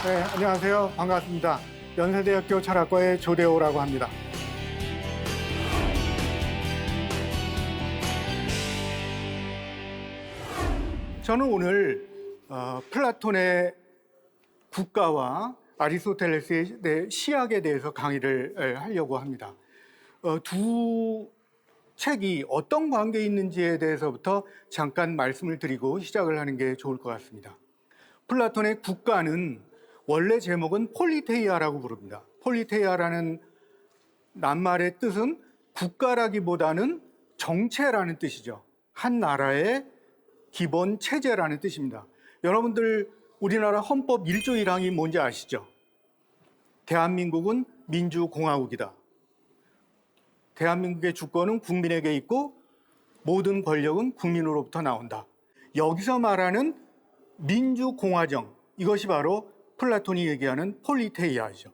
네, 안녕하세요. 반갑습니다. 연세대학교 철학과의 조대호라고 합니다. 저는 오늘 플라톤의 국가와 아리스토텔레스의 시학에 대해서 강의를 하려고 합니다. 두 책이 어떤 관계에 있는지에 대해서부터 잠깐 말씀을 드리고 시작을 하는 게 좋을 것 같습니다. 플라톤의 국가는 원래 제목은 폴리테이아라고 부릅니다. 폴리테이아라는 낱말의 뜻은 국가라기보다는 정체라는 뜻이죠. 한 나라의 기본 체제라는 뜻입니다. 여러분들 우리나라 헌법 1조 1항이 뭔지 아시죠? 대한민국은 민주공화국이다. 대한민국의 주권은 국민에게 있고 모든 권력은 국민으로부터 나온다. 여기서 말하는 민주공화정, 이것이 바로 플라톤이 얘기하는 폴리테이아이죠.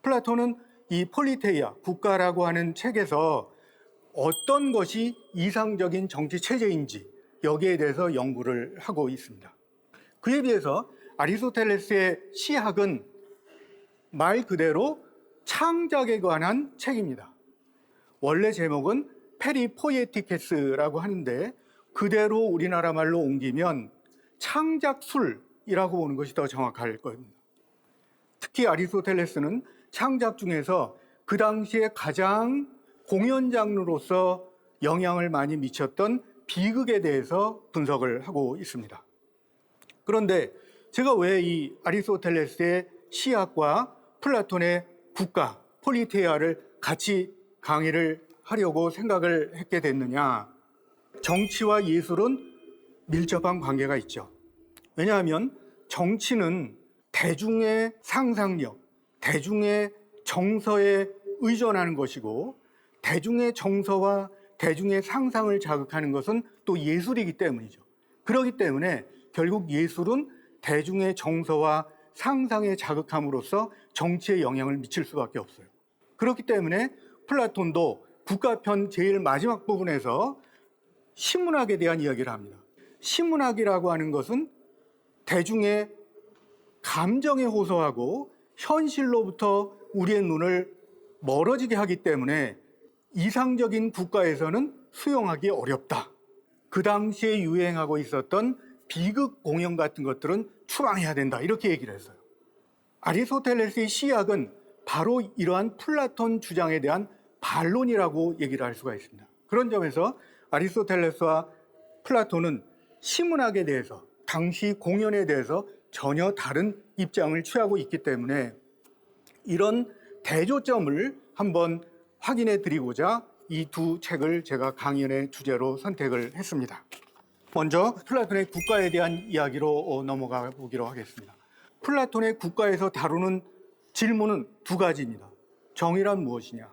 플라톤은 이 폴리테이아, 국가라고 하는 책에서 어떤 것이 이상적인 정치 체제인지 여기에 대해서 연구를 하고 있습니다. 그에 비해서 아리스토텔레스의 시학은 말 그대로 창작에 관한 책입니다. 원래 제목은 페리포이에티케스라고 하는데 그대로 우리나라 말로 옮기면 창작술이라고 보는 것이 더 정확할 겁니다. 특히 아리스토텔레스는 창작 중에서 그 당시에 가장 공연 장르로서 영향을 많이 미쳤던 비극에 대해서 분석을 하고 있습니다. 그런데 제가 왜 이 아리스토텔레스의 시학과 플라톤의 국가, 폴리테이아를 같이 강의를 하려고 생각을 했게 됐느냐? 정치와 예술은 밀접한 관계가 있죠. 왜냐하면 정치는 대중의 상상력, 대중의 정서에 의존하는 것이고 대중의 정서와 대중의 상상을 자극하는 것은 또 예술이기 때문이죠. 그렇기 때문에 결국 예술은 대중의 정서와 상상에 자극함으로써 정치에 영향을 미칠 수밖에 없어요. 그렇기 때문에 플라톤도 국가편 제일 마지막 부분에서 신문학에 대한 이야기를 합니다. 신문학이라고 하는 것은 대중의 감정에 호소하고 현실로부터 우리의 눈을 멀어지게 하기 때문에 이상적인 국가에서는 수용하기 어렵다. 그 당시에 유행하고 있었던 비극 공연 같은 것들은 추방해야 된다. 이렇게 얘기를 했어요. 아리스토텔레스의 시학은 바로 이러한 플라톤 주장에 대한 반론이라고 얘기를 할 수가 있습니다. 그런 점에서 아리스토텔레스와 플라톤은 신문학에 대해서, 당시 공연에 대해서 전혀 다른 입장을 취하고 있기 때문에 이런 대조점을 한번 확인해 드리고자 이 두 책을 제가 강연의 주제로 선택을 했습니다. 먼저 플라톤의 국가에 대한 이야기로 넘어가 보기로 하겠습니다. 플라톤의 국가에서 다루는 질문은 두 가지입니다. 정의란 무엇이냐?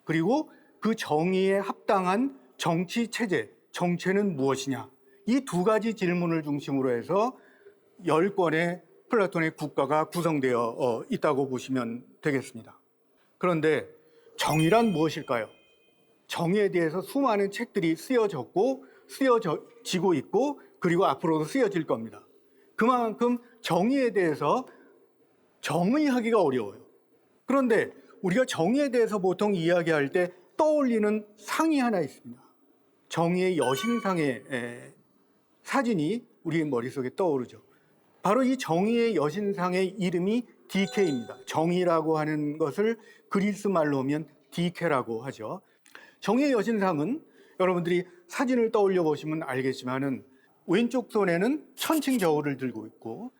그리고 그 정의에 합당한 정치 체제, 정체는 무엇이냐? 이 두 가지 질문을 중심으로 해서 10권의 플라톤의 국가가 구성되어 있다고 보시면 되겠습니다. 그런데 정의란 무엇일까요? 정의에 대해서 수많은 책들이 쓰여졌고 쓰여지고 있고 그리고 앞으로도 쓰여질 겁니다. 그만큼 정의에 대해서 정의하기가 어려워요. 그런데 우리가 정의에 대해서 보통 이야기할 때 떠올리는 상이 하나 있습니다. 정의의 여신상의 사진이 우리 머릿속에 떠오르죠. 바로 이 정의의 여신상의 이름이 디케입니다. 정의라고 하는 것을 그리스 말로 하면 디케라고 하죠. 정의의 여신상은 여러분들이 사진을 떠올려 보시면 알겠지만은 왼쪽 손에는 천칭 저울을 들고 있고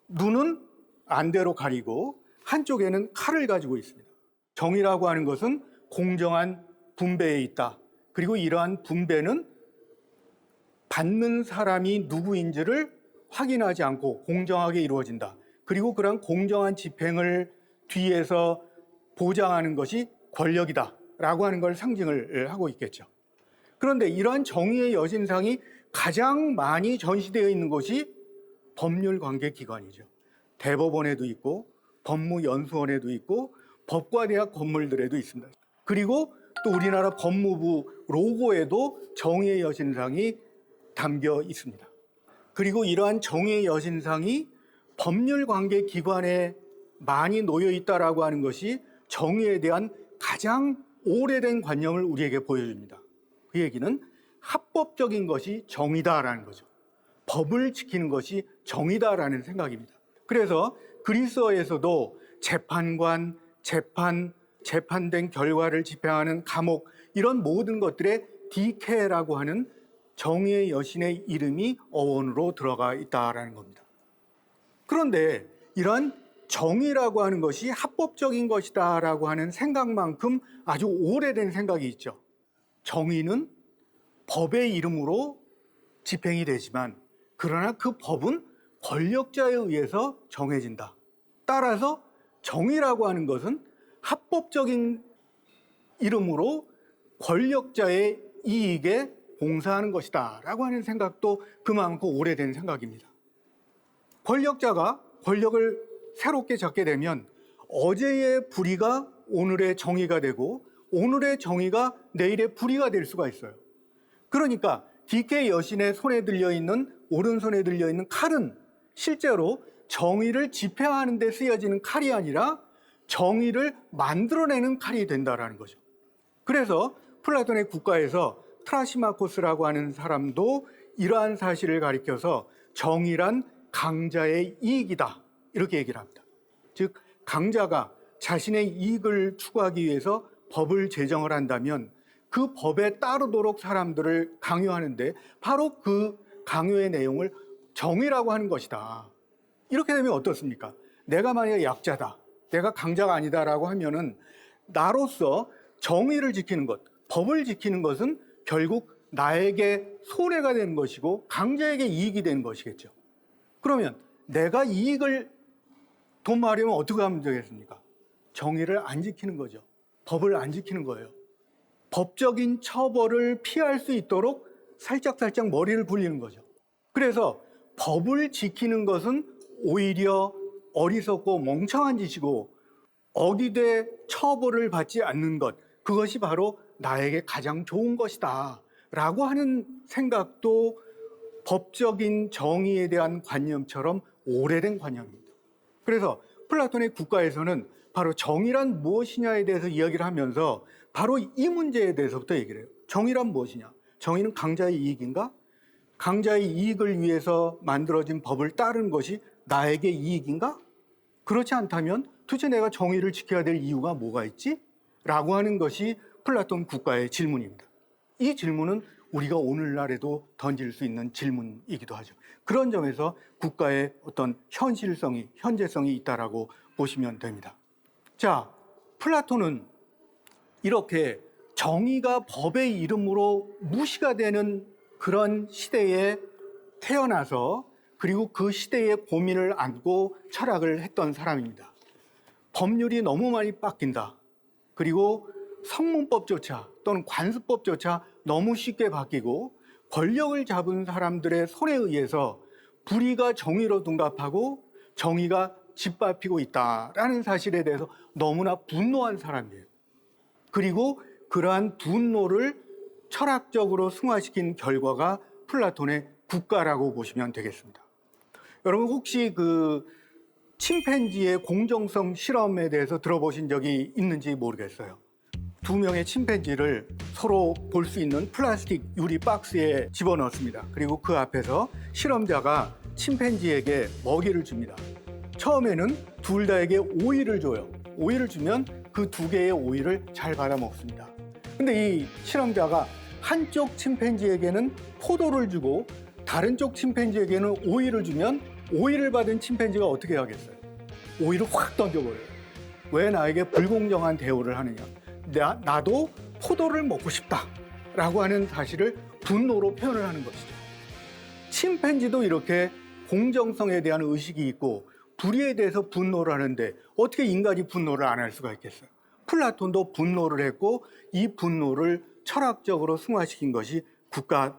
눈은 안대로 가리고 한쪽에는 칼을 가지고 있습니다. 정의라고 하는 것은 공정한 분배에 있다. 그리고 이러한 분배는 받는 사람이 누구인지를 확인하지 않고 공정하게 이루어진다. 그리고 그런 공정한 집행을 뒤에서 보장하는 것이 권력이다 라고 하는 걸 상징을 하고 있겠죠. 그런데 이러한 정의의 여신상이 가장 많이 전시되어 있는 곳이 법률관계기관이죠. 대법원에도 있고 법무연수원에도 있고 법과대학 건물들에도 있습니다. 그리고 또 우리나라 법무부 로고에도 정의의 여신상이 담겨 있습니다. 그리고 이러한 정의의 여신상이 법률 관계 기관에 많이 놓여 있다라고 하는 것이 정의에 대한 가장 오래된 관념을 우리에게 보여줍니다. 그 얘기는 합법적인 것이 정의다라는 거죠. 법을 지키는 것이 정의다라는 생각입니다. 그래서 그리스어에서도 재판관, 재판된 결과를 집행하는 감옥, 이런 모든 것들에 디케라고 하는 정의의 여신의 이름이 어원으로 들어가 있다라는 겁니다. 그런데 이런 정의라고 하는 것이 합법적인 것이다라고 하는 생각만큼 아주 오래된 생각이 있죠. 정의는 법의 이름으로 집행이 되지만 그러나 그 법은 권력자에 의해서 정해진다. 따라서 정의라고 하는 것은 합법적인 이름으로 권력자의 이익에 봉사하는 것이다 라고 하는 생각도 그만큼 오래된 생각입니다. 권력자가 권력을 새롭게 잡게 되면 어제의 불의가 오늘의 정의가 되고 오늘의 정의가 내일의 불의가 될 수가 있어요. 그러니까 디케 여신의 손에 들려있는, 오른손에 들려있는 칼은 실제로 정의를 집행하는 데 쓰여지는 칼이 아니라 정의를 만들어내는 칼이 된다는 거죠. 그래서 플라톤의 국가에서 트라시마코스라고 하는 사람도 이러한 사실을 가리켜서 정의란 강자의 이익이다 이렇게 얘기를 합니다. 즉 강자가 자신의 이익을 추구하기 위해서 법을 제정을 한다면 그 법에 따르도록 사람들을 강요하는데 바로 그 강요의 내용을 정의라고 하는 것이다. 이렇게 되면 어떻습니까? 내가 만약에 약자다, 내가 강자가 아니다라고 하면은 나로서 정의를 지키는 것, 법을 지키는 것은 결국 나에게 손해가 되는 것이고 강자에게 이익이 되는 것이겠죠. 그러면 내가 이익을 도모하려면 어떻게 하면 되겠습니까? 정의를 안 지키는 거죠. 법을 안 지키는 거예요. 법적인 처벌을 피할 수 있도록 살짝살짝 머리를 굴리는 거죠. 그래서 법을 지키는 것은 오히려 어리석고 멍청한 짓이고 어기되 처벌을 받지 않는 것, 그것이 바로 나에게 가장 좋은 것이다 라고 하는 생각도 법적인 정의에 대한 관념처럼 오래된 관념입니다. 그래서 플라톤의 국가에서는 바로 정의란 무엇이냐에 대해서 이야기를 하면서 바로 이 문제에 대해서부터 얘기를 해요. 정의란 무엇이냐? 정의는 강자의 이익인가? 강자의 이익을 위해서 만들어진 법을 따르는 것이 나에게 이익인가? 그렇지 않다면 도대체 내가 정의를 지켜야 될 이유가 뭐가 있지? 라고 하는 것이 플라톤 국가의 질문입니다. 이 질문은 우리가 오늘날에도 던질 수 있는 질문이기도 하죠. 그런 점에서 국가의 어떤 현실성이, 현재성이 있다라고 보시면 됩니다. 자, 플라톤은 이렇게 정의가 법의 이름으로 무시가 되는 그런 시대에 태어나서 그리고 그 시대의 고민을 안고 철학을 했던 사람입니다. 법률이 너무 많이 바뀐다. 그리고 성문법조차 또는 관습법조차 너무 쉽게 바뀌고 권력을 잡은 사람들의 손에 의해서 불의가 정의로 둔갑하고 정의가 짓밟히고 있다라는 사실에 대해서 너무나 분노한 사람이에요. 그리고 그러한 분노를 철학적으로 승화시킨 결과가 플라톤의 국가라고 보시면 되겠습니다. 여러분 혹시 그 침팬지의 공정성 실험에 대해서 들어보신 적이 있는지 모르겠어요. 두 명의 침팬지를 서로 볼 수 있는 플라스틱 유리 박스에 집어넣습니다. 그리고 그 앞에서 실험자가 침팬지에게 먹이를 줍니다. 처음에는 둘 다에게 오이를 줘요. 오이를 주면 그 두 개의 오이를 잘 받아 먹습니다. 근데 이 실험자가 한쪽 침팬지에게는 포도를 주고 다른 쪽 침팬지에게는 오이를 주면 오이를 받은 침팬지가 어떻게 하겠어요? 오이를 확 던져버려요. 왜 나에게 불공정한 대우를 하느냐? 나도 포도를 먹고 싶다 라고 하는 사실을 분노로 표현을 하는 것이죠. 침팬지도 이렇게 공정성에 대한 의식이 있고 불의에 대해서 분노를 하는데 어떻게 인간이 분노를 안 할 수가 있겠어요? 플라톤도 분노를 했고 이 분노를 철학적으로 승화시킨 것이 국가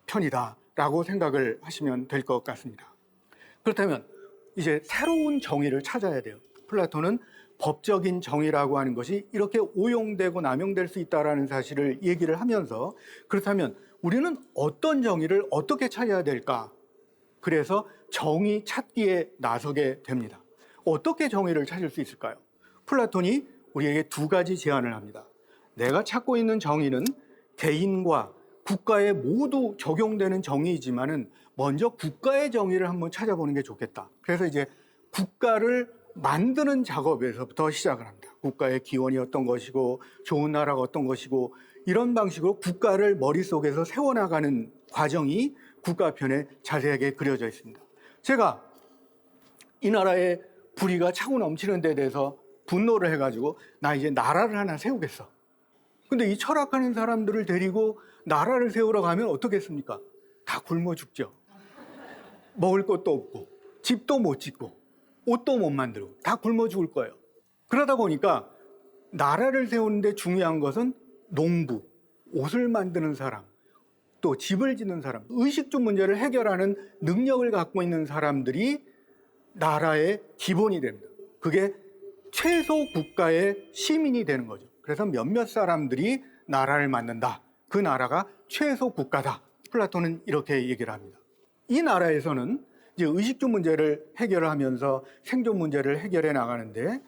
편이다라고 생각을 하시면 될 것 같습니다. 그렇다면 이제 새로운 정의를 찾아야 돼요. 플라톤은 법적인 정의라고 하는 것이 이렇게 오용되고 남용될 수 있다는 사실을 얘기를 하면서 그렇다면 우리는 어떤 정의를 어떻게 찾아야 될까? 그래서 정의 찾기에 나서게 됩니다. 어떻게 정의를 찾을 수 있을까요? 플라톤이 우리에게 두 가지 제안을 합니다. 내가 찾고 있는 정의는 개인과 국가에 모두 적용되는 정의이지만은 먼저 국가의 정의를 한번 찾아보는 게 좋겠다. 그래서 이제 국가를 만드는 작업에서부터 시작을 합니다. 국가의 기원이 어떤 것이고 좋은 나라가 어떤 것이고 이런 방식으로 국가를 머릿속에서 세워나가는 과정이 국가편에 자세하게 그려져 있습니다. 제가 이 나라의 불의가 차고 넘치는 데 대해서 분노를 해가지고 나 이제 나라를 하나 세우겠어. 근데 이 철학하는 사람들을 데리고 나라를 세우러 가면 어떻겠습니까? 다 굶어 죽죠. 먹을 것도 없고 집도 못 짓고 옷도 못 만들고 다 굶어 죽을 거예요. 그러다 보니까 나라를 세우는데 중요한 것은 농부, 옷을 만드는 사람, 또 집을 짓는 사람, 의식주 문제를 해결하는 능력을 갖고 있는 사람들이 나라의 기본이 됩니다. 그게 최소 국가의 시민이 되는 거죠. 그래서 몇몇 사람들이 나라를 만든다. 그 나라가 최소 국가다. 플라톤은 이렇게 얘기를 합니다. 이 나라에서는 이제 의식주 문제를 해결하면서 생존 문제를 해결해 나가는데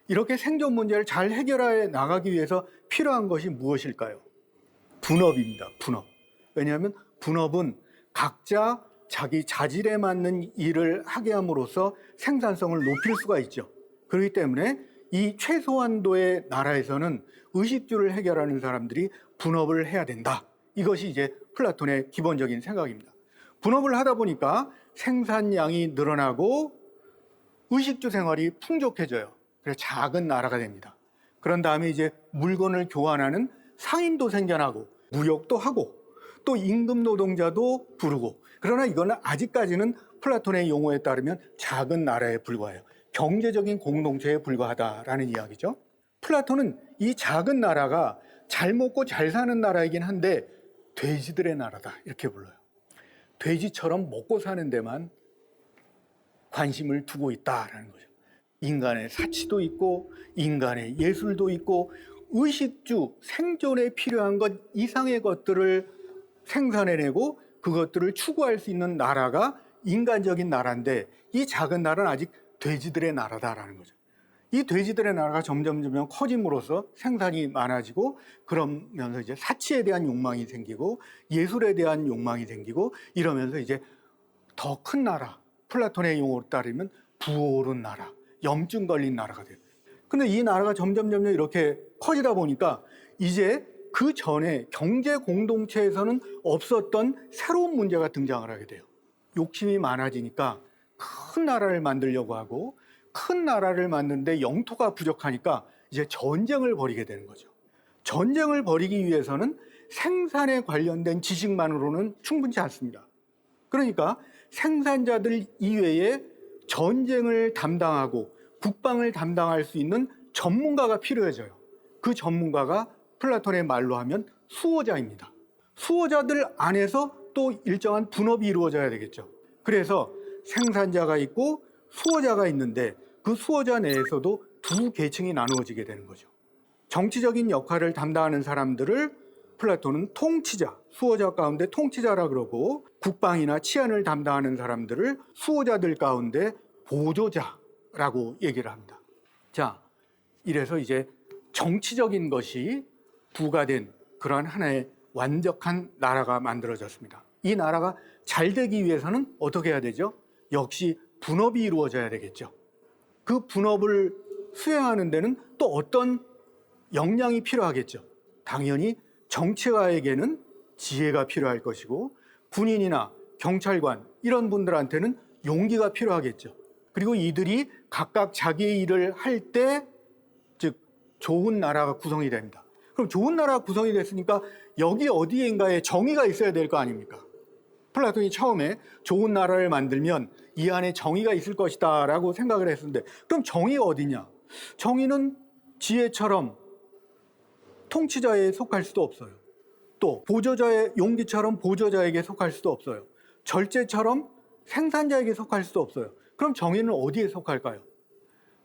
이렇게 생존 문제를 잘 해결해 나가기 위해서 필요한 것이 무엇일까요? 분업입니다. 분업. 왜냐하면 분업은 각자 자기 자질에 맞는 일을 하게 함으로써 생산성을 높일 수가 있죠. 그렇기 때문에 이 최소한도의 나라에서는 의식주를 해결하는 사람들이 분업을 해야 된다. 이것이 이제 플라톤의 기본적인 생각입니다. 분업을 하다 보니까 생산량이 늘어나고 의식주 생활이 풍족해져요. 그래서 작은 나라가 됩니다. 그런 다음에 이제 물건을 교환하는 상인도 생겨나고 무역도 하고 또 임금 노동자도 부르고, 그러나 이거는 아직까지는 플라톤의 용어에 따르면 작은 나라에 불과해요. 경제적인 공동체에 불과하다라는 이야기죠. 플라톤은 이 작은 나라가 잘 먹고 잘 사는 나라이긴 한데 돼지들의 나라다 이렇게 불러요. 돼지처럼 먹고 사는 데만 관심을 두고 있다라는 거죠. 인간의 사치도 있고 인간의 예술도 있고 의식주, 생존에 필요한 것 이상의 것들을 생산해내고 그것들을 추구할 수 있는 나라가 인간적인 나라인데 이 작은 나라는 아직 돼지들의 나라다라는 거죠. 이 돼지들의 나라가 점점 커짐으로써 생산이 많아지고 그러면서 이제 사치에 대한 욕망이 생기고 예술에 대한 욕망이 생기고 이러면서 이제 더 큰 나라, 플라톤의 용어로 따르면 부오른 나라, 염증 걸린 나라가 돼요. 근데 이 나라가 점점 이렇게 커지다 보니까 이제 그 전에 경제 공동체에서는 없었던 새로운 문제가 등장을 하게 돼요. 욕심이 많아지니까 큰 나라를 만들려고 하고 큰 나라를 만드는데 영토가 부족하니까 이제 전쟁을 벌이게 되는 거죠. 전쟁을 벌이기 위해서는 생산에 관련된 지식만으로는 충분치 않습니다. 그러니까 생산자들 이외에 전쟁을 담당하고 국방을 담당할 수 있는 전문가가 필요해져요. 그 전문가가 플라톤의 말로 하면 수호자입니다. 수호자들 안에서 또 일정한 분업이 이루어져야 되겠죠. 그래서 생산자가 있고 수호자가 있는데 그 수호자 내에서도 두 계층이 나누어지게 되는 거죠. 정치적인 역할을 담당하는 사람들을 플라톤은 통치자, 수호자 가운데 통치자라 그러고 국방이나 치안을 담당하는 사람들을 수호자들 가운데 보조자라고 얘기를 합니다. 자, 이래서 이제 정치적인 것이 부과된 그러한 하나의 완벽한 나라가 만들어졌습니다. 이 나라가 잘 되기 위해서는 어떻게 해야 되죠? 역시 분업이 이루어져야 되겠죠. 그 분업을 수행하는 데는 또 어떤 역량이 필요하겠죠. 당연히 정치가에게는 지혜가 필요할 것이고 군인이나 경찰관 이런 분들한테는 용기가 필요하겠죠. 그리고 이들이 각각 자기의 일을 할 때 즉 좋은 나라가 구성이 됩니다. 그럼 좋은 나라가 구성이 됐으니까 여기 어디인가에 정의가 있어야 될 거 아닙니까? 플라톤이 처음에 좋은 나라를 만들면 이 안에 정의가 있을 것이다 라고 생각을 했는데 그럼 정의가 어디냐? 정의는 지혜처럼 통치자에 속할 수도 없어요. 또 보조자의 용기처럼 보조자에게 속할 수도 없어요. 절제처럼 생산자에게 속할 수도 없어요. 그럼 정의는 어디에 속할까요?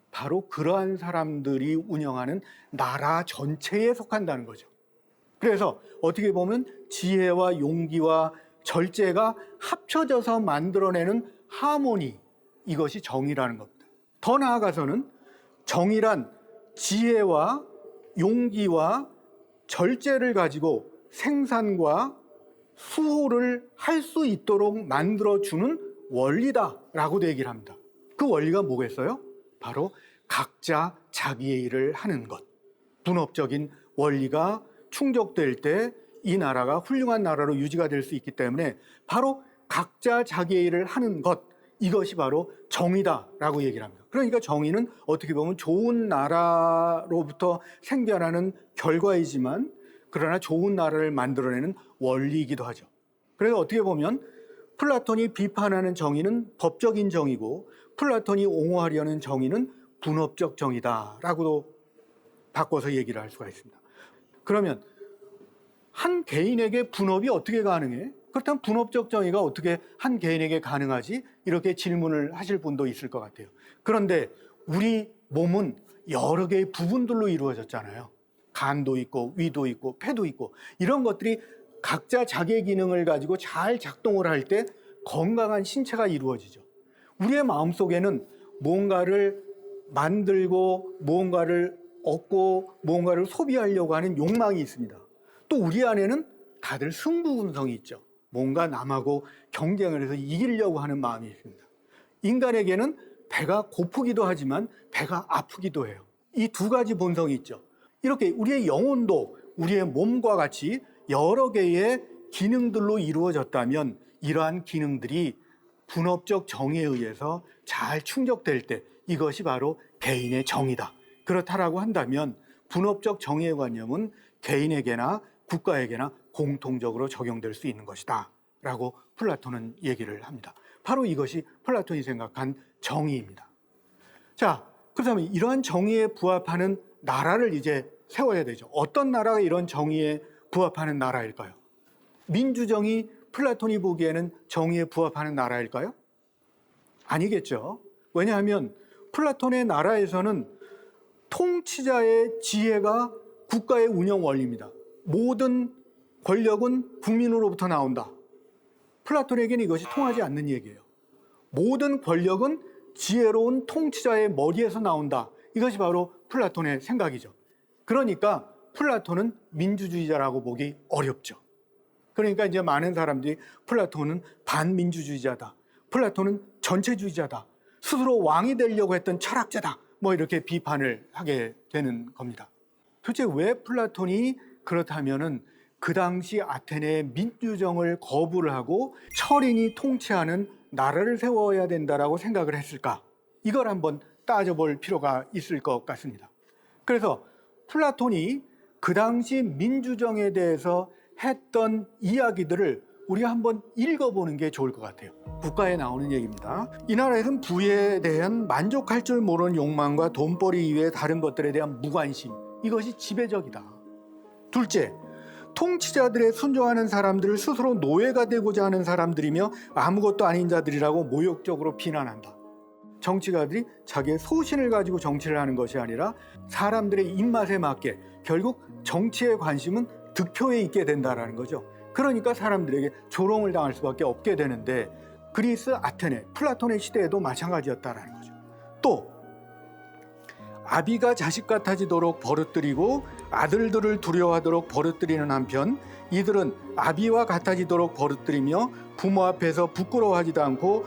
바로 그러한 사람들이 운영하는 나라 전체에 속한다는 거죠. 그래서 어떻게 보면 지혜와 용기와 절제가 합쳐져서 만들어내는 하모니, 이것이 정의라는 겁니다. 더 나아가서는 정의란 지혜와 용기와 절제를 가지고 생산과 수호를 할 수 있도록 만들어주는 원리다라고도 얘기를 합니다. 그 원리가 뭐겠어요? 바로 각자 자기의 일을 하는 것. 분업적인 원리가 충족될 때 이 나라가 훌륭한 나라로 유지가 될 수 있기 때문에 바로 각자 자기의 일을 하는 것, 이것이 바로 정의다라고 얘기를 합니다. 그러니까 정의는 어떻게 보면 좋은 나라로부터 생겨나는 결과이지만 그러나 좋은 나라를 만들어내는 원리이기도 하죠. 그래서 어떻게 보면 플라톤이 비판하는 정의는 법적인 정의고 플라톤이 옹호하려는 정의는 분업적 정의다라고도 바꿔서 얘기를 할 수가 있습니다. 그러면 한 개인에게 분업이 어떻게 가능해? 그렇다면 분업적 정의가 어떻게 한 개인에게 가능하지? 이렇게 질문을 하실 분도 있을 것 같아요. 그런데 우리 몸은 여러 개의 부분들로 이루어졌잖아요. 간도 있고 위도 있고 폐도 있고 이런 것들이 각자 자기의 기능을 가지고 잘 작동을 할 때 건강한 신체가 이루어지죠. 우리의 마음속에는 무언가를 만들고 무언가를 얻고 무언가를 소비하려고 하는 욕망이 있습니다. 또 우리 안에는 다들 승부분성이 있죠. 뭔가 남하고 경쟁을 해서 이기려고 하는 마음이 있습니다. 인간에게는 배가 고프기도 하지만 배가 아프기도 해요. 이 두 가지 본성이 있죠. 이렇게 우리의 영혼도 우리의 몸과 같이 여러 개의 기능들로 이루어졌다면 이러한 기능들이 분업적 정의에 의해서 잘 충족될 때 이것이 바로 개인의 정의다. 그렇다라고 한다면 분업적 정의의 관념은 개인에게나 국가에게나 공통적으로 적용될 수 있는 것이다 라고 플라톤은 얘기를 합니다. 바로 이것이 플라톤이 생각한 정의입니다. 자, 그렇다면 이러한 정의에 부합하는 나라를 이제 세워야 되죠. 어떤 나라가 이런 정의에 부합하는 나라일까요? 민주정의, 플라톤이 보기에는 정의에 부합하는 나라일까요? 아니겠죠. 왜냐하면 플라톤의 나라에서는 통치자의 지혜가 국가의 운영 원리입니다. 모든 권력은 국민으로부터 나온다. 플라톤에게는 이것이 통하지 않는 얘기예요. 모든 권력은 지혜로운 통치자의 머리에서 나온다. 이것이 바로 플라톤의 생각이죠. 그러니까 플라톤은 민주주의자라고 보기 어렵죠. 그러니까 이제 많은 사람들이 플라톤은 반민주주의자다. 플라톤은 전체주의자다. 스스로 왕이 되려고 했던 철학자다. 뭐 이렇게 비판을 하게 되는 겁니다. 도대체 왜 플라톤이 그렇다면은 그 당시 아테네의 민주정을 거부를 하고 철인이 통치하는 나라를 세워야 된다라고 생각을 했을까? 이걸 한번 따져볼 필요가 있을 것 같습니다. 그래서 플라톤이 그 당시 민주정에 대해서 했던 이야기들을 우리가 한번 읽어보는 게 좋을 것 같아요. 국가에 나오는 얘기입니다. 이 나라에서는 부에 대한 만족할 줄 모르는 욕망과 돈벌이 이외의 다른 것들에 대한 무관심, 이것이 지배적이다. 둘째, 통치자들의 순종하는 사람들을 스스로 노예가 되고자 하는 사람들이며 아무것도 아닌 자들이라고 모욕적으로 비난한다. 정치가들이 자기의 소신을 가지고 정치를 하는 것이 아니라 사람들의 입맛에 맞게 결국 정치의 관심은 득표에 있게 된다는 거죠. 그러니까 사람들에게 조롱을 당할 수밖에 없게 되는데 그리스 아테네, 플라톤의 시대에도 마찬가지였다는 거죠. 또 아비가 자식 같아지도록 버릇들이고 아들들을 두려워하도록 버릇들이는 한편 이들은 아비와 같아지도록 버릇들이며 부모 앞에서 부끄러워하지도 않고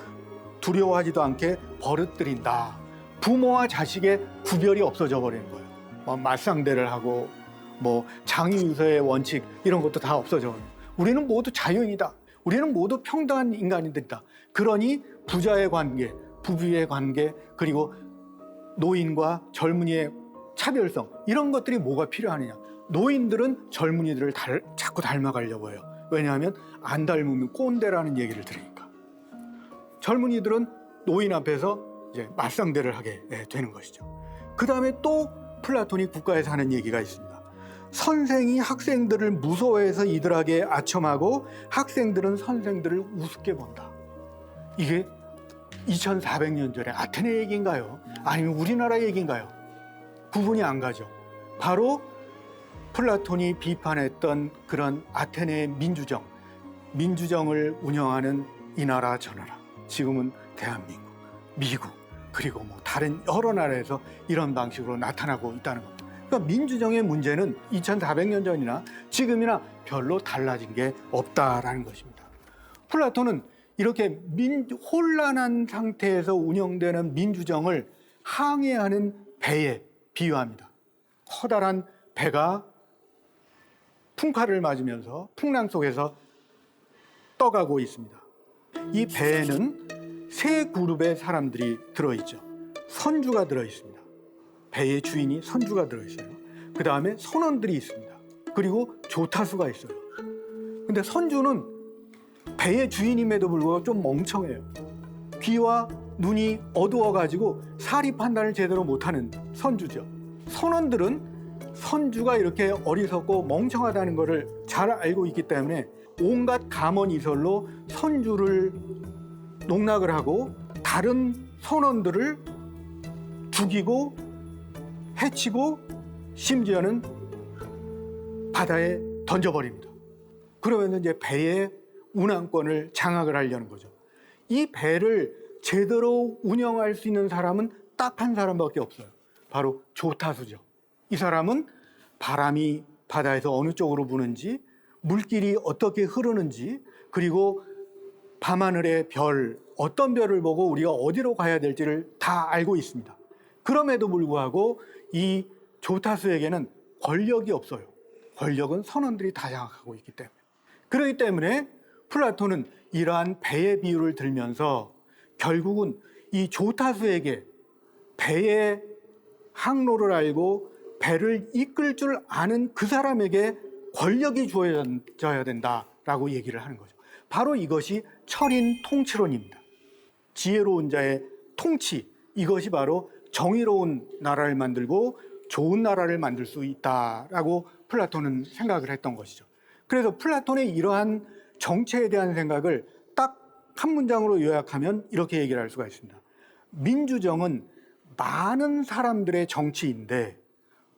두려워하지도 않게 버릇들인다. 부모와 자식의 구별이 없어져 버리는 거예요. 맞상대를 하고 장유유서의 원칙 이런 것도 다 없어져 버려요. 우리는 모두 자유인이다. 우리는 모두 평등한 인간들이다. 그러니 부자의 관계, 부부의 관계, 그리고 노인과 젊은이의 차별성 이런 것들이 뭐가 필요하느냐. 노인들은 젊은이들을 자꾸 닮아가려고 해요. 왜냐하면 안 닮으면 꼰대라는 얘기를 들으니까. 젊은이들은 노인 앞에서 이제 맞상대를 하게 되는 것이죠. 그 다음에 또 플라톤이 국가에서 하는 얘기가 있습니다. 선생이 학생들을 무서워해서 이들에게 아첨하고 학생들은 선생들을 우습게 본다. 이게 2400년 전에 아테네 얘기인가요? 아니면 우리나라 얘기인가요? 구분이 안 가죠. 바로 플라톤이 비판했던 그런 아테네의 민주정, 민주정을 운영하는 이 나라 저 나라, 지금은 대한민국, 미국, 그리고 뭐 다른 여러 나라에서 이런 방식으로 나타나고 있다는 겁니다. 그러니까 민주정의 문제는 2400년 전이나 지금이나 별로 달라진 게 없다라는 것입니다. 플라톤은 이렇게 혼란한 상태에서 운영되는 민주정을 항해하는 배에 비유합니다. 커다란 배가 풍파를 맞으면서 풍랑 속에서 떠가고 있습니다. 이 배에는 세 그룹의 사람들이 들어있죠. 선주가 들어있습니다. 배의 주인이 선주가 들어있어요. 그 다음에 선원들이 있습니다. 그리고 조타수가 있어요. 근데 선주는 배의 주인임에도 불구하고 좀 멍청해요. 귀와 눈이 어두워가지고 사리 판단을 제대로 못하는 선주죠. 선원들은 선주가 이렇게 어리석고 멍청하다는 것을 잘 알고 있기 때문에 온갖 감언이설로 선주를 농락을 하고 다른 선원들을 죽이고 해치고 심지어는 바다에 던져버립니다. 그러면 이제 배의 운항권을 장악을 하려는 거죠. 이 배를 제대로 운영할 수 있는 사람은 딱 한 사람밖에 없어요. 바로 조타수죠. 이 사람은 바람이 바다에서 어느 쪽으로 부는지, 물길이 어떻게 흐르는지, 그리고 밤하늘의 별, 어떤 별을 보고 우리가 어디로 가야 될지를 다 알고 있습니다. 그럼에도 불구하고 이 조타수에게는 권력이 없어요. 권력은 선원들이 다 장악하고 있기 때문에. 그렇기 때문에 플라톤은 이러한 배의 비유를 들면서 결국은 이 조타수에게 배의 항로를 알고 배를 이끌 줄 아는 그 사람에게 권력이 주어져야 된다라고 얘기를 하는 거죠. 바로 이것이 철인 통치론입니다. 지혜로운 자의 통치, 이것이 바로 정의로운 나라를 만들고 좋은 나라를 만들 수 있다라고 플라톤은 생각을 했던 것이죠. 그래서 플라톤의 이러한 정체에 대한 생각을 딱 한 문장으로 요약하면 이렇게 얘기를 할 수가 있습니다. 민주정은 많은 사람들의 정치인데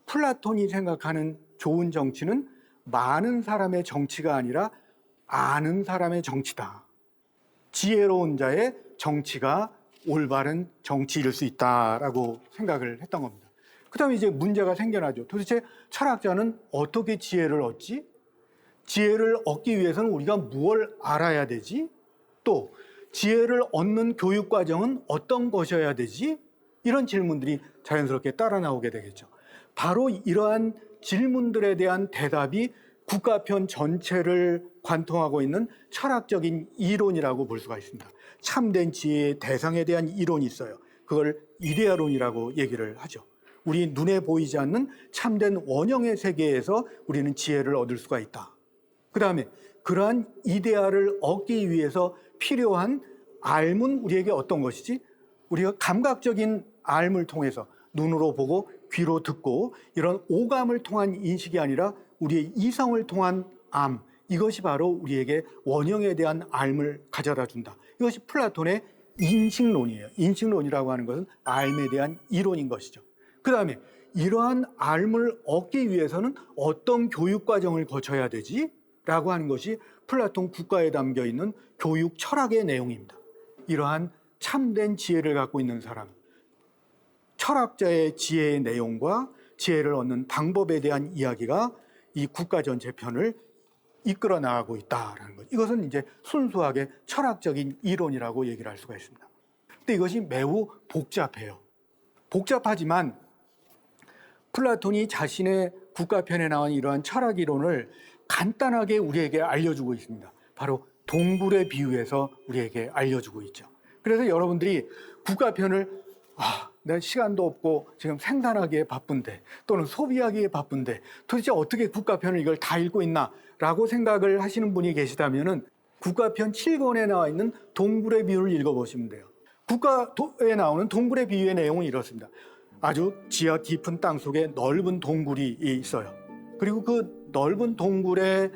플라톤이 생각하는 좋은 정치는 많은 사람의 정치가 아니라 아는 사람의 정치다. 지혜로운 자의 정치가 올바른 정치일 수 있다라고 생각을 했던 겁니다. 그 다음에 이제 문제가 생겨나죠. 도대체 철학자는 어떻게 지혜를 얻지? 지혜를 얻기 위해서는 우리가 무엇을 알아야 되지? 또 지혜를 얻는 교육 과정은 어떤 것이어야 되지? 이런 질문들이 자연스럽게 따라 나오게 되겠죠. 바로 이러한 질문들에 대한 대답이 국가편 전체를 관통하고 있는 철학적인 이론이라고 볼 수가 있습니다. 참된 지혜의 대상에 대한 이론이 있어요. 그걸 이데아론이라고 얘기를 하죠. 우리 눈에 보이지 않는 참된 원형의 세계에서 우리는 지혜를 얻을 수가 있다. 그 다음에 그러한 이데아를 얻기 위해서 필요한 알문, 우리에게 어떤 것이지? 우리가 감각적인 알을 통해서 눈으로 보고 귀로 듣고 이런 오감을 통한 인식이 아니라 우리의 이성을 통한 암, 이것이 바로 우리에게 원형에 대한 알을 가져다 준다. 이것이 플라톤의 인식론이에요. 인식론이라고 하는 것은 알에 대한 이론인 것이죠. 그 다음에 이러한 알을 얻기 위해서는 어떤 교육 과정을 거쳐야 되지? 라고 하는 것이 플라톤 국가에 담겨 있는 교육 철학의 내용입니다. 이러한 참된 지혜를 갖고 있는 사람, 철학자의 지혜의 내용과 지혜를 얻는 방법에 대한 이야기가 이 국가 전체 편을 이끌어 나가고 있다라는 것. 이것은 이제 순수하게 철학적인 이론이라고 얘기를 할 수가 있습니다. 근데 이것이 매우 복잡해요. 복잡하지만 플라톤이 자신의 국가편에 나온 이러한 철학 이론을 간단하게 우리에게 알려주고 있습니다. 바로 동굴의 비유에서 우리에게 알려주고 있죠. 그래서 여러분들이 국가편을 내가 시간도 없고 지금 생산하기에 바쁜데 또는 소비하기에 바쁜데 도대체 어떻게 국가편을 이걸 다 읽고 있나 라고 생각을 하시는 분이 계시다면 국가편 7권에 나와 있는 동굴의 비유를 읽어보시면 돼요. 국가에 나오는 동굴의 비유의 내용은 이렇습니다. 아주 지하 깊은 땅 속에 넓은 동굴이 있어요. 그리고 그 넓은 동굴의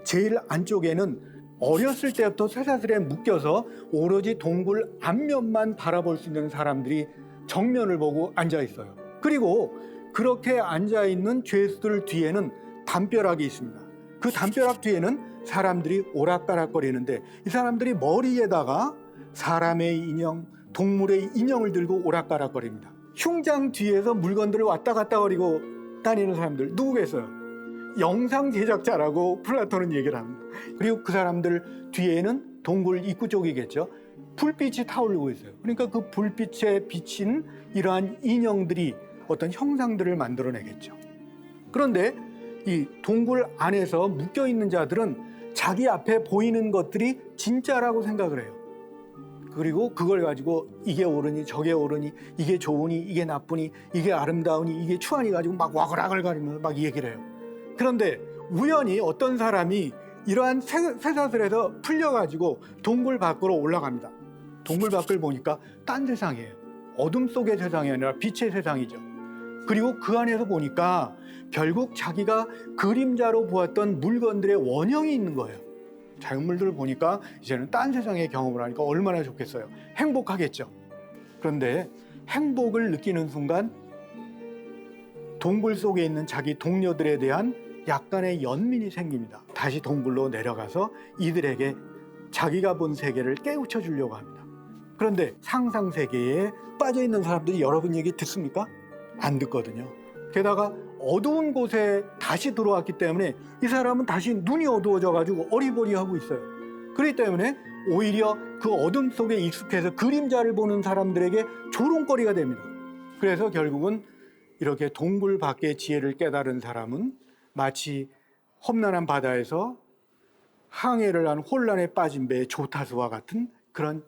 제일 안쪽에는 어렸을 때부터 쇠사슬에 묶여서 오로지 동굴 앞면만 바라볼 수 있는 사람들이 정면을 보고 앉아 있어요. 그리고 그렇게 앉아 있는 죄수들 뒤에는 담벼락이 있습니다. 그 담벼락 뒤에는 사람들이 오락가락거리는데 이 사람들이 머리에다가 사람의 인형, 동물의 인형을 들고 오락가락거립니다. 흉장 뒤에서 물건들을 왔다 갔다 거리고 다니는 사람들 누구겠어요? 영상 제작자라고 플라톤은 얘기를 합니다. 그리고 그 사람들 뒤에는 동굴 입구 쪽이겠죠. 불빛이 타오르고 있어요. 그러니까 그 불빛에 비친 이러한 인형들이 어떤 형상들을 만들어내겠죠. 그런데 이 동굴 안에서 묶여있는 자들은 자기 앞에 보이는 것들이 진짜라고 생각을 해요. 그리고 그걸 가지고 이게 옳으니 저게 옳으니 이게 좋으니 이게 나쁘니 이게 아름다우니 이게 추하니 가지고 막 와글와글 가리면서 막 얘기를 해요. 그런데 우연히 어떤 사람이 이러한 쇠사슬에서 풀려가지고 동굴 밖으로 올라갑니다. 동굴 밖을 보니까 딴 세상이에요. 어둠 속의 세상이 아니라 빛의 세상이죠. 그리고 그 안에서 보니까 결국 자기가 그림자로 보았던 물건들의 원형이 있는 거예요. 자연물들을 보니까 이제는 딴 세상의 경험을 하니까 얼마나 좋겠어요. 행복하겠죠. 그런데 행복을 느끼는 순간 동굴 속에 있는 자기 동료들에 대한 약간의 연민이 생깁니다. 다시 동굴로 내려가서 이들에게 자기가 본 세계를 깨우쳐 주려고 합니다. 그런데 상상 세계에 빠져 있는 사람들이 여러분 얘기 듣습니까? 안 듣거든요. 게다가 어두운 곳에 다시 들어왔기 때문에 이 사람은 다시 눈이 어두워져 가지고 어리버리하고 있어요. 그렇기 때문에 오히려 그 어둠 속에 익숙해서 그림자를 보는 사람들에게 조롱거리가 됩니다. 그래서 결국은 이렇게 동굴 밖의 지혜를 깨달은 사람은 마치 험난한 바다에서 항해를 한 혼란에 빠진 배의 조타수와 같은 그런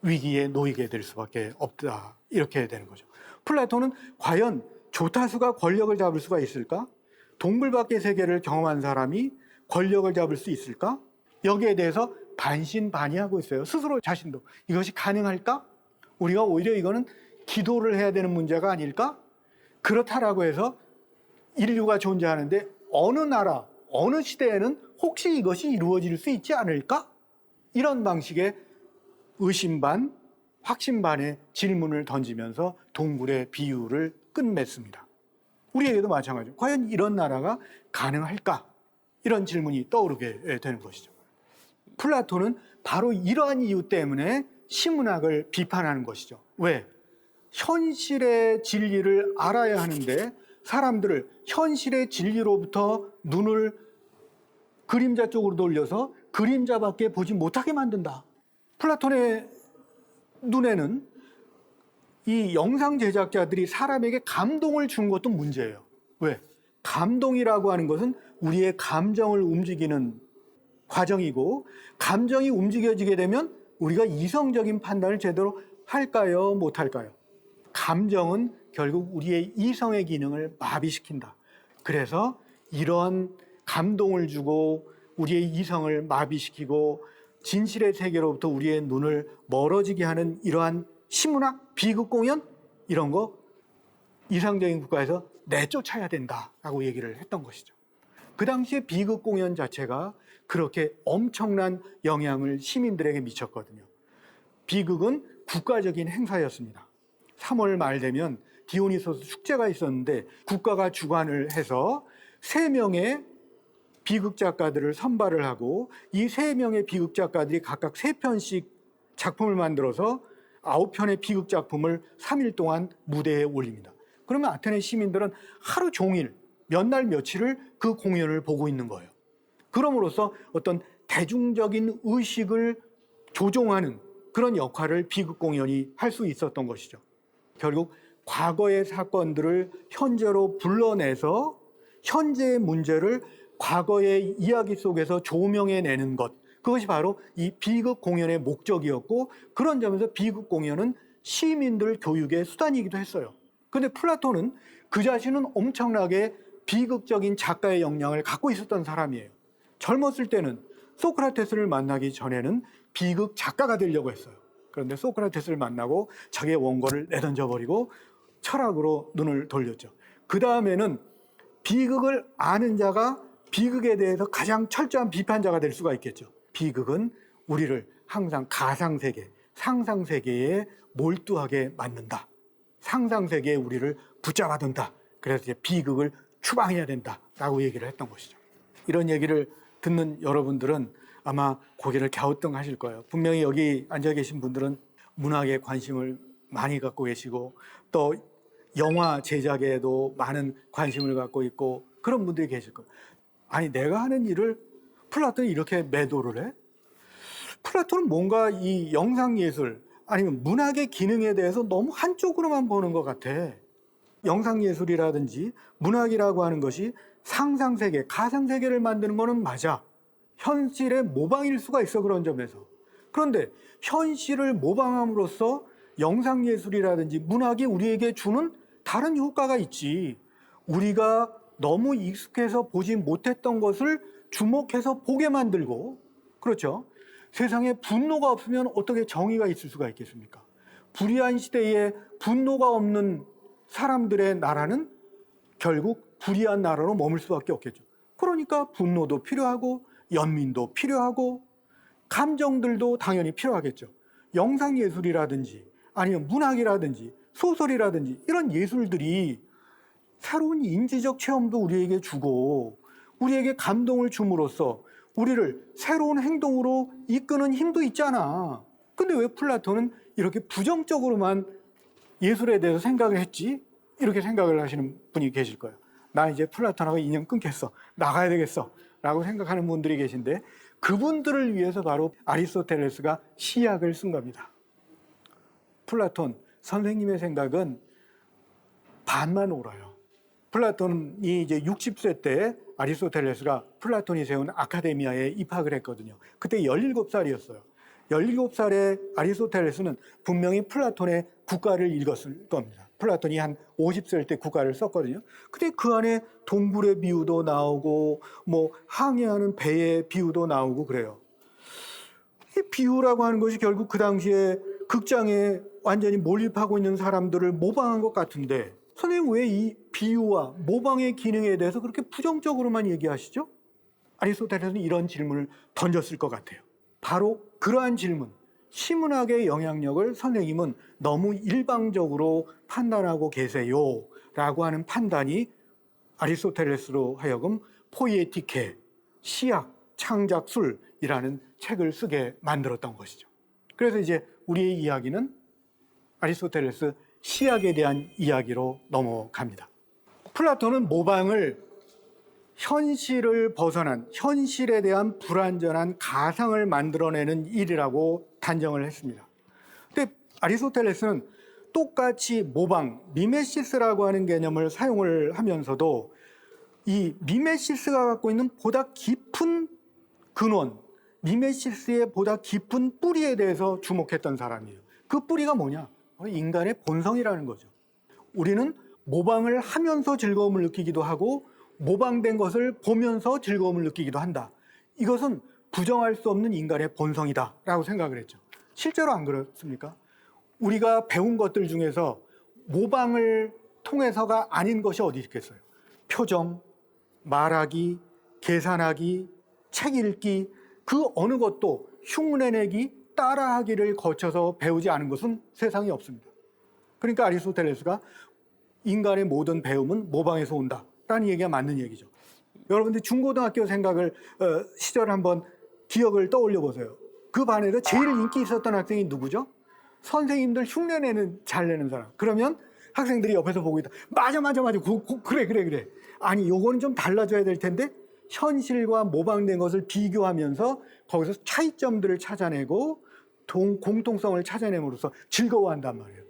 위기에 놓이게 될 수밖에 없다. 이렇게 되는 거죠. 플라톤은 과연 조타수가 권력을 잡을 수가 있을까? 동굴 밖의 세계를 경험한 사람이 권력을 잡을 수 있을까? 여기에 대해서 반신반의하고 있어요. 스스로 자신도. 이것이 가능할까? 우리가 오히려 이거는 기도를 해야 되는 문제가 아닐까? 그렇다라고 해서 인류가 존재하는데 어느 나라, 어느 시대에는 혹시 이것이 이루어질 수 있지 않을까? 이런 방식의 의심 반, 확신 반의 질문을 던지면서 동굴의 비유를 끝맺습니다. 우리에게도 마찬가지죠. 과연 이런 나라가 가능할까? 이런 질문이 떠오르게 되는 것이죠. 플라톤은 바로 이러한 이유 때문에 시문학을 비판하는 것이죠. 왜? 현실의 진리를 알아야 하는데 사람들을 현실의 진리로부터 눈을 그림자 쪽으로 돌려서 그림자밖에 보지 못하게 만든다. 플라톤의 눈에는 이 영상 제작자들이 사람에게 감동을 준 것도 문제예요. 왜? 감동이라고 하는 것은 우리의 감정을 움직이는 과정이고 감정이 움직여지게 되면 우리가 이성적인 판단을 제대로 할까요? 못할까요? 감정은 결국 우리의 이성의 기능을 마비시킨다. 그래서 이런 감동을 주고 우리의 이성을 마비시키고 진실의 세계로부터 우리의 눈을 멀어지게 하는 이러한 시문학, 비극 공연 이런 거 이상적인 국가에서 내쫓아야 된다라고 얘기를 했던 것이죠. 그 당시에 비극 공연 자체가 그렇게 엄청난 영향을 시민들에게 미쳤거든요. 비극은 국가적인 행사였습니다. 3월 말 되면 디오니소스 축제가 있었는데 국가가 주관을 해서 3명의 비극 작가들을 선발을 하고 이 3명의 비극 작가들이 각각 3편씩 작품을 만들어서 9편의 비극 작품을 3일 동안 무대에 올립니다. 그러면 아테네 시민들은 하루 종일 몇 날 며칠을 그 공연을 보고 있는 거예요. 그럼으로써 어떤 대중적인 의식을 조종하는 그런 역할을 비극 공연이 할 수 있었던 것이죠. 결국 과거의 사건들을 현재로 불러내서 현재의 문제를 과거의 이야기 속에서 조명해내는 것, 그것이 바로 이 비극 공연의 목적이었고 그런 점에서 비극 공연은 시민들 교육의 수단이기도 했어요. 그런데 플라톤은 그 자신은 엄청나게 비극적인 작가의 역량을 갖고 있었던 사람이에요. 젊었을 때는 소크라테스를 만나기 전에는 비극 작가가 되려고 했어요. 그런데 소크라테스를 만나고 자기의 원고를 내던져버리고 철학으로 눈을 돌렸죠. 그 다음에는 비극을 아는 자가 비극에 대해서 가장 철저한 비판자가 될 수가 있겠죠. 비극은 우리를 항상 가상세계, 상상세계에 몰두하게 만든다. 상상세계에 우리를 붙잡아둔다. 그래서 이제 비극을 추방해야 된다라고 얘기를 했던 것이죠. 이런 얘기를 듣는 여러분들은 아마 고개를 갸우뚱하실 거예요. 분명히 여기 앉아 계신 분들은 문학에 관심을 많이 갖고 계시고 또 영화 제작에도 많은 관심을 갖고 있고 그런 분들이 계실 거예요. 아니 내가 하는 일을 플라톤이 이렇게 매도를 해? 플라톤은 뭔가 이 영상예술 아니면 문학의 기능에 대해서 너무 한쪽으로만 보는 것 같아. 영상예술이라든지 문학이라고 하는 것이 상상세계, 가상세계를 만드는 거는 맞아. 현실의 모방일 수가 있어, 그런 점에서. 그런데 현실을 모방함으로써 영상예술이라든지 문학이 우리에게 주는 다른 효과가 있지. 우리가 너무 익숙해서 보지 못했던 것을 주목해서 보게 만들고, 그렇죠? 세상에 분노가 없으면 어떻게 정의가 있을 수가 있겠습니까? 불의한 시대에 분노가 없는 사람들의 나라는 결국 불의한 나라로 머물 수밖에 없겠죠. 그러니까 분노도 필요하고 연민도 필요하고 감정들도 당연히 필요하겠죠. 영상예술이라든지 아니면 문학이라든지 소설이라든지 이런 예술들이 새로운 인지적 체험도 우리에게 주고 우리에게 감동을 줌으로써 우리를 새로운 행동으로 이끄는 힘도 있잖아. 근데 왜 플라톤은 이렇게 부정적으로만 예술에 대해서 생각을 했지? 이렇게 생각을 하시는 분이 계실 거예요. 나 이제 플라톤하고 인연 끊겠어. 나가야 되겠어. 라고 생각하는 분들이 계신데 그분들을 위해서 바로 아리스토텔레스가 시약을 쓴 겁니다. 플라톤 선생님의 생각은 반만 옳아요. 플라톤이 이제 60세 때 아리스토텔레스가 플라톤이 세운 아카데미아에 입학을 했거든요. 그때 17살이었어요. 17살의 아리스토텔레스는 분명히 플라톤의 국가를 읽었을 겁니다. 플라톤이 한 50살 때 국가를 썼거든요. 근데 그 안에 동굴의 비유도 나오고 뭐 항해하는 배의 비유도 나오고 그래요. 이 비유라고 하는 것이 결국 그 당시에 극장에 완전히 몰입하고 있는 사람들을 모방한 것 같은데 선생님 왜 이 비유와 모방의 기능에 대해서 그렇게 부정적으로만 얘기하시죠? 아리스토텔레스는 이런 질문을 던졌을 것 같아요. 바로 그러한 질문, 시문학의 영향력을 선생님은 너무 일방적으로 판단하고 계세요 라고 하는 판단이 아리스토텔레스로 하여금 포이에티케, 시약, 창작술이라는 책을 쓰게 만들었던 것이죠. 그래서 이제 우리의 이야기는 아리스토텔레스 시약에 대한 이야기로 넘어갑니다. 플라톤은 모방을 현실을 벗어난 현실에 대한 불완전한 가상을 만들어내는 일이라고 단정을 했습니다. 근데 아리스토텔레스는 똑같이 모방, 미메시스라고 하는 개념을 사용을 하면서도 이 미메시스가 갖고 있는 보다 깊은 근원, 미메시스의 보다 깊은 뿌리에 대해서 주목했던 사람이에요. 그 뿌리가 뭐냐? 인간의 본성이라는 거죠. 우리는 모방을 하면서 즐거움을 느끼기도 하고 모방된 것을 보면서 즐거움을 느끼기도 한다. 이것은 부정할 수 없는 인간의 본성이다 라고 생각을 했죠. 실제로 안 그렇습니까? 우리가 배운 것들 중에서 모방을 통해서가 아닌 것이 어디 있겠어요? 표정, 말하기, 계산하기, 책 읽기, 그 어느 것도 흉내내기, 따라하기를 거쳐서 배우지 않은 것은 세상에 없습니다. 그러니까 아리스토텔레스가 인간의 모든 배움은 모방에서 온다 라는 얘기가 맞는 얘기죠. 여러분들 중고등학교 생각을 시절 한번 기억을 떠올려 보세요. 그 반에서 제일 인기 있었던 학생이 누구죠? 선생님들 흉내내는 잘 내는 사람. 그러면 학생들이 옆에서 보고 있다. 맞아. 그래. 아니 요거는 좀 달라져야 될 텐데 현실과 모방된 것을 비교하면서 거기서 차이점들을 찾아내고 공통성을 찾아냄으로써 즐거워한단 말이에요.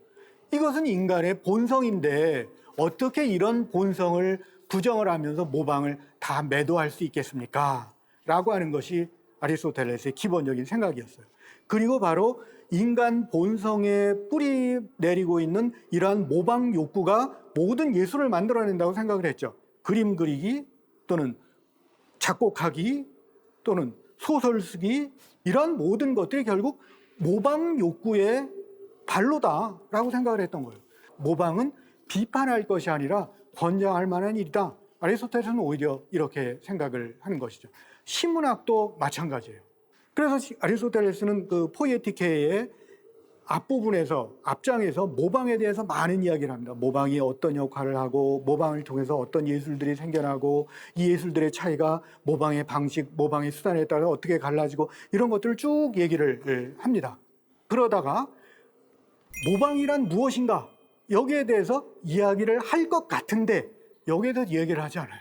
이것은 인간의 본성인데 어떻게 이런 본성을 부정을 하면서 모방을 다 매도할 수 있겠습니까? 라고 하는 것이 아리스토텔레스의 기본적인 생각이었어요. 그리고 바로 인간 본성에 뿌리 내리고 있는 이러한 모방 욕구가 모든 예술을 만들어낸다고 생각을 했죠. 그림 그리기 또는 작곡하기 또는 소설 쓰기 이런 모든 것들이 결국 모방 욕구의 발로다라고 생각을 했던 거예요. 모방은 비판할 것이 아니라 권장할 만한 일이다. 아리스토텔레스는 오히려 이렇게 생각을 하는 것이죠. 시문학도 마찬가지예요. 그래서 아리스토텔레스는 그 포이에티케에 앞부분에서 앞장에서 모방에 대해서 많은 이야기를 합니다. 모방이 어떤 역할을 하고 모방을 통해서 어떤 예술들이 생겨나고 이 예술들의 차이가 모방의 방식, 모방의 수단에 따라 어떻게 갈라지고 이런 것들을 쭉 얘기를 합니다. 그러다가 모방이란 무엇인가 여기에 대해서 이야기를 할 것 같은데 여기에 대해서 얘기를 하지 않아요.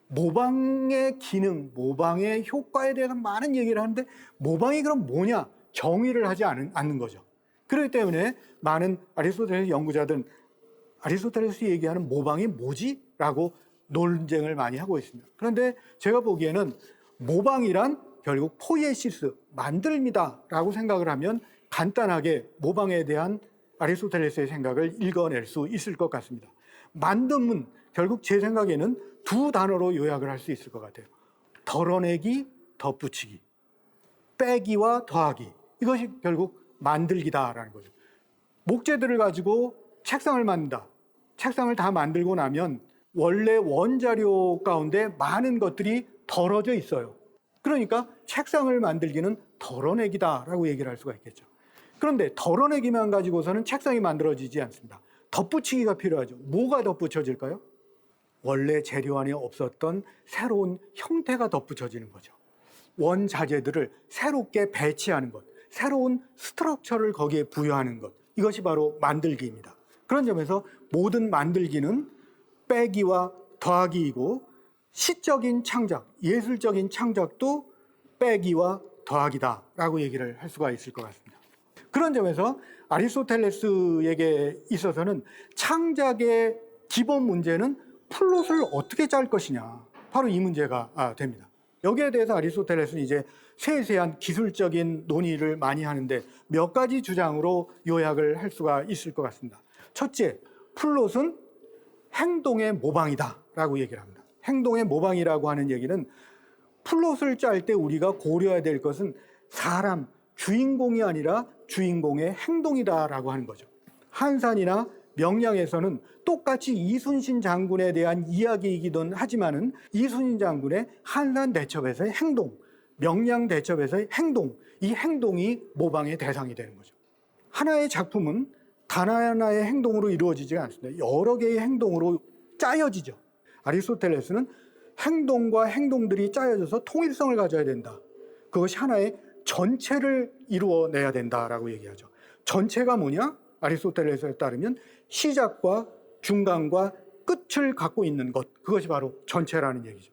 모방의 기능, 모방의 효과에 대해서 많은 얘기를 하는데 모방이 그럼 뭐냐? 정의를 하지 않는 거죠. 그렇기 때문에 많은 아리스토텔레스 연구자들은 아리스토텔레스 얘기하는 모방이 뭐지? 라고 논쟁을 많이 하고 있습니다. 그런데 제가 보기에는 모방이란 결국 포이에시스, 만들미다 라고 생각을 하면 간단하게 모방에 대한 아리스토텔레스의 생각을 읽어낼 수 있을 것 같습니다. 만듦은 결국 제 생각에는 두 단어로 요약을 할 수 있을 것 같아요. 덜어내기, 덧붙이기. 빼기와 더하기. 이것이 결국 만들기다라는 거죠. 목재들을 가지고 책상을 만든다. 책상을 다 만들고 나면 원래 원자료 가운데 많은 것들이 덜어져 있어요. 그러니까 책상을 만들기는 덜어내기다라고 얘기를 할 수가 있겠죠. 그런데 덜어내기만 가지고서는 책상이 만들어지지 않습니다. 덧붙이기가 필요하죠. 뭐가 덧붙여질까요? 원래 재료 안에 없었던 새로운 형태가 덧붙여지는 거죠. 원자재들을 새롭게 배치하는 것, 새로운 스트럭처를 거기에 부여하는 것, 이것이 바로 만들기입니다. 그런 점에서 모든 만들기는 빼기와 더하기이고 시적인 창작, 예술적인 창작도 빼기와 더하기다라고 얘기를 할 수가 있을 것 같습니다. 그런 점에서 아리스토텔레스에게 있어서는 창작의 기본 문제는 플롯을 어떻게 짤 것이냐, 바로 이 문제가 됩니다. 여기에 대해서 아리스토텔레스는 이제 세세한 기술적인 논의를 많이 하는데 몇 가지 주장으로 요약을 할 수가 있을 것 같습니다. 첫째, 플롯은 행동의 모방이다라고 얘기를 합니다. 행동의 모방이라고 하는 얘기는 플롯을 짤 때 우리가 고려해야 될 것은 사람, 주인공이 아니라 주인공의 행동이다라고 하는 거죠. 한산이나 명량에서는 똑같이 이순신 장군에 대한 이야기이기도 하지만은 이순신 장군의 한산 대첩에서의 행동, 명량 대첩에서의 행동, 이 행동이 모방의 대상이 되는 거죠. 하나의 작품은 단 하나의 행동으로 이루어지지 않습니다. 여러 개의 행동으로 짜여지죠. 아리스토텔레스는 행동과 행동들이 짜여져서 통일성을 가져야 된다. 그것이 하나의 전체를 이루어내야 된다라고 얘기하죠. 전체가 뭐냐? 아리스토텔레스에 따르면 시작과 중간과 끝을 갖고 있는 것, 그것이 바로 전체라는 얘기죠.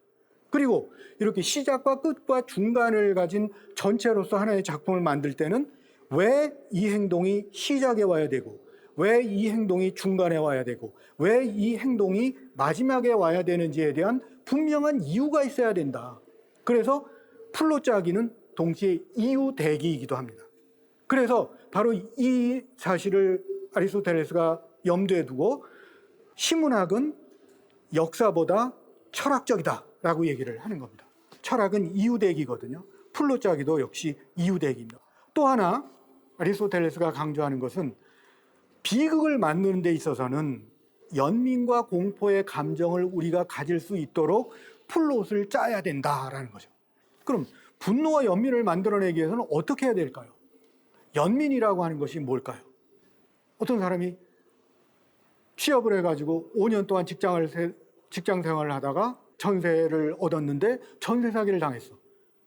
그리고 이렇게 시작과 끝과 중간을 가진 전체로서 하나의 작품을 만들 때는 왜 이 행동이 시작에 와야 되고 왜 이 행동이 중간에 와야 되고 왜 이 행동이 마지막에 와야 되는지에 대한 분명한 이유가 있어야 된다. 그래서 플롯 짜기는 동시에 이유 대기이기도 합니다. 그래서 바로 이 사실을 아리스토텔레스가 염두에 두고 시문학은 역사보다 철학적이다라고 얘기를 하는 겁니다. 철학은 이유대기거든요. 플롯 짜기도 역시 이유대기입니다. 또 하나 아리스토텔레스가 강조하는 것은 비극을 만드는 데 있어서는 연민과 공포의 감정을 우리가 가질 수 있도록 플롯을 짜야 된다라는 거죠. 그럼 분노와 연민을 만들어내기 위해서는 어떻게 해야 될까요? 연민이라고 하는 것이 뭘까요? 어떤 사람이 취업을 해가지고 5년 동안 직장 생활을 하다가 전세를 얻었는데 전세 사기를 당했어.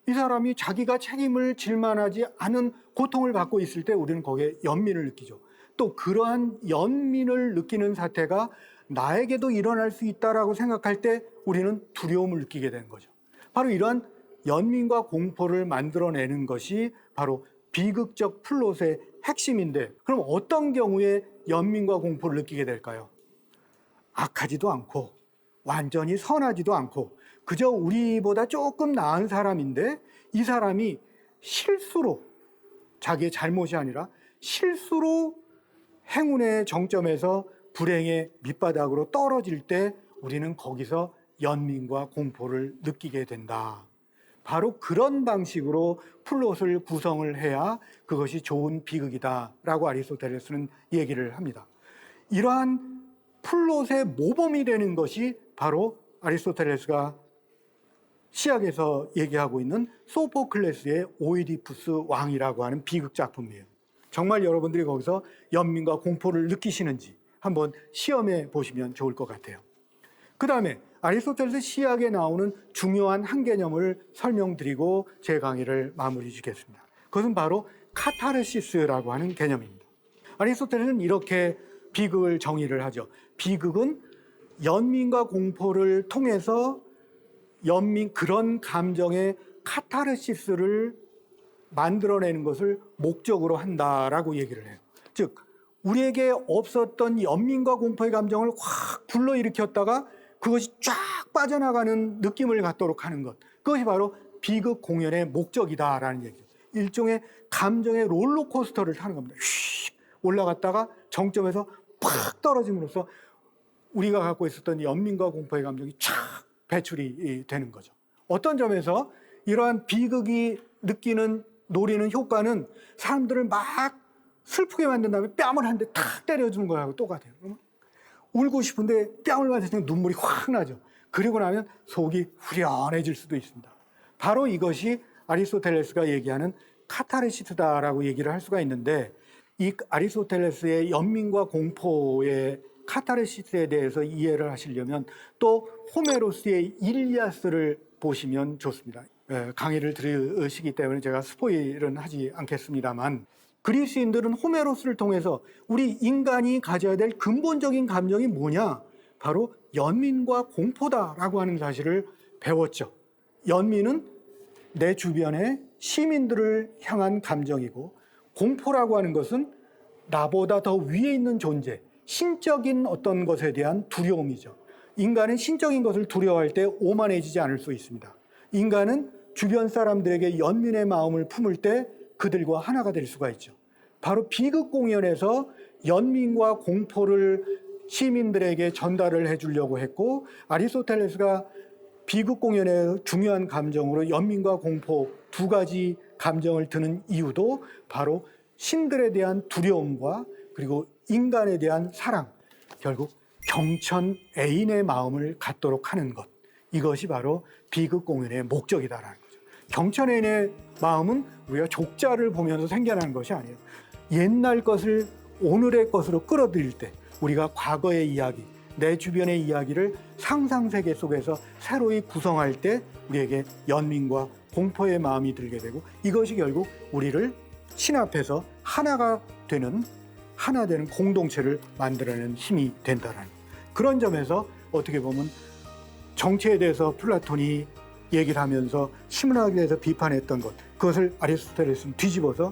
이 사람이 자기가 책임을 질 만하지 않은 고통을 받고 있을 때 우리는 거기에 연민을 느끼죠. 또 그러한 연민을 느끼는 사태가 나에게도 일어날 수 있다라고 생각할 때 우리는 두려움을 느끼게 되는 거죠. 바로 이러한 연민과 공포를 만들어내는 것이 바로 비극적 플롯의 핵심인데, 그럼 어떤 경우에 연민과 공포를 느끼게 될까요? 악하지도 않고 완전히 선하지도 않고 그저 우리보다 조금 나은 사람인데 이 사람이 실수로, 자기의 잘못이 아니라 실수로 행운의 정점에서 불행의 밑바닥으로 떨어질 때 우리는 거기서 연민과 공포를 느끼게 된다. 바로 그런 방식으로 플롯을 구성을 해야 그것이 좋은 비극이다라고 아리스토텔레스는 얘기를 합니다. 이러한 플롯의 모범이 되는 것이 바로 아리스토텔레스가 시약에서 얘기하고 있는 소포클레스의 오이디푸스 왕이라고 하는 비극 작품이에요. 정말 여러분들이 거기서 연민과 공포를 느끼시는지 한번 시험해 보시면 좋을 것 같아요. 그 다음에 아리스토텔레스 시학에 나오는 중요한 한 개념을 설명드리고 제 강의를 마무리 짓겠습니다. 그것은 바로 카타르시스라고 하는 개념입니다. 아리스토텔레스는 이렇게 비극을 정의를 하죠. 비극은 연민과 공포를 통해서 그런 감정의 카타르시스를 만들어내는 것을 목적으로 한다라고 얘기를 해요. 즉 우리에게 없었던 연민과 공포의 감정을 확 불러일으켰다가 그것이 쫙 빠져나가는 느낌을 갖도록 하는 것, 그것이 바로 비극 공연의 목적이다라는 얘기죠. 일종의 감정의 롤러코스터를 타는 겁니다. 휙 올라갔다가 정점에서 팍 떨어짐으로써 우리가 갖고 있었던 연민과 공포의 감정이 쫙 배출이 되는 거죠. 어떤 점에서 이러한 비극이 노리는 효과는 사람들을 막 슬프게 만든 다음에 뺨을 한 대 탁 때려주는 거하고 똑같아요. 울고 싶은데 뺨을 맞으면 눈물이 확 나죠. 그리고 나면 속이 후련해질 수도 있습니다. 바로 이것이 아리스토텔레스가 얘기하는 카타르시스다라고 얘기를 할 수가 있는데, 이 아리스토텔레스의 연민과 공포의 카타르시스에 대해서 이해를 하시려면 또 호메로스의 일리아스를 보시면 좋습니다. 강의를 들으시기 때문에 제가 스포일은 하지 않겠습니다만, 그리스인들은 호메로스를 통해서 우리 인간이 가져야 될 근본적인 감정이 뭐냐? 바로 연민과 공포다라고 하는 사실을 배웠죠. 연민은 내 주변의 시민들을 향한 감정이고, 공포라고 하는 것은 나보다 더 위에 있는 존재, 신적인 어떤 것에 대한 두려움이죠. 인간은 신적인 것을 두려워할 때 오만해지지 않을 수 있습니다. 인간은 주변 사람들에게 연민의 마음을 품을 때 그들과 하나가 될 수가 있죠. 바로 비극 공연에서 연민과 공포를 시민들에게 전달을 해주려고 했고, 아리스토텔레스가 비극 공연의 중요한 감정으로 연민과 공포 두 가지 감정을 드는 이유도 바로 신들에 대한 두려움과 그리고 인간에 대한 사랑, 결국 경천 애인의 마음을 갖도록 하는 것, 이것이 바로 비극 공연의 목적이다라는 거죠. 경천 애인의 마음은 우리가 족자를 보면서 생겨나는 것이 아니에요. 옛날 것을 오늘의 것으로 끌어들일 때, 우리가 과거의 이야기, 내 주변의 이야기를 상상세계 속에서 새로이 구성할 때 우리에게 연민과 공포의 마음이 들게 되고, 이것이 결국 우리를 신 앞에서 하나 되는 공동체를 만들어내는 힘이 된다는 그런 점에서 어떻게 보면 정체에 대해서 플라톤이 얘기를 하면서 신문학에 대해서 비판했던 것, 그것을 아리스토텔레스는 뒤집어서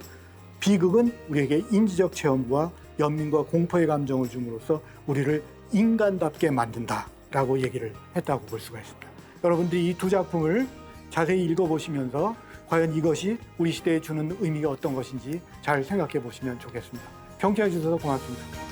비극은 우리에게 인지적 체험과 연민과 공포의 감정을 줌으로써 우리를 인간답게 만든다라고 얘기를 했다고 볼 수가 있습니다. 여러분들이 이 두 작품을 자세히 읽어보시면서 과연 이것이 우리 시대에 주는 의미가 어떤 것인지 잘 생각해 보시면 좋겠습니다. 경청해 주셔서 고맙습니다.